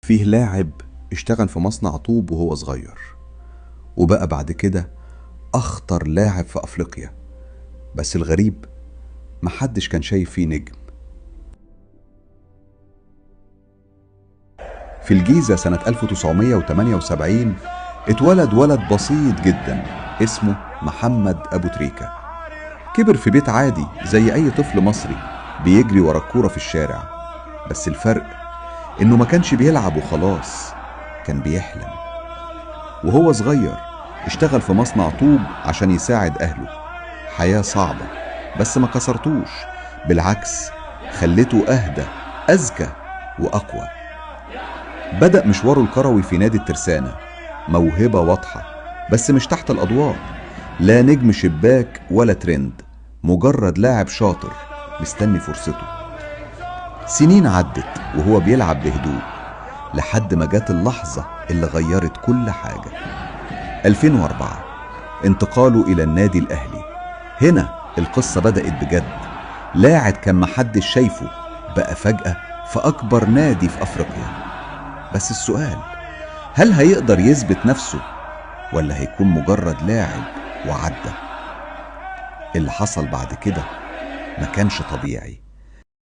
فيه لاعب اشتغل في مصنع طوب وهو صغير، وبقى بعد كده أخطر لاعب في أفريقيا. بس الغريب محدش كان شايف فيه نجم. في الجيزة سنة 1978 اتولد ولد بسيط جدا اسمه محمد أبو تريكة. كبر في بيت عادي زي أي طفل مصري بيجري ورا الكورة في الشارع، بس الفرق إنه ما كانش بيلعب وخلاص، كان بيحلم. وهو صغير اشتغل في مصنع طوب عشان يساعد أهله. حياة صعبة بس ما كسرتوش، بالعكس خلته أهدى، أذكى وأقوى. بدأ مشواره الكروي في نادي الترسانة، موهبة واضحة بس مش تحت الأضواء، لا نجم شباك ولا ترند، مجرد لاعب شاطر مستني فرصته. سنين عدت وهو بيلعب بهدوء لحد ما جات اللحظة اللي غيرت كل حاجة. 2004 انتقاله إلى النادي الأهلي. هنا القصة بدأت بجد. لاعب كان محدش شايفه بقى فجأة في أكبر نادي في أفريقيا. بس السؤال، هل هيقدر يثبت نفسه ولا هيكون مجرد لاعب وعدى؟ اللي حصل بعد كده ما كانش طبيعي.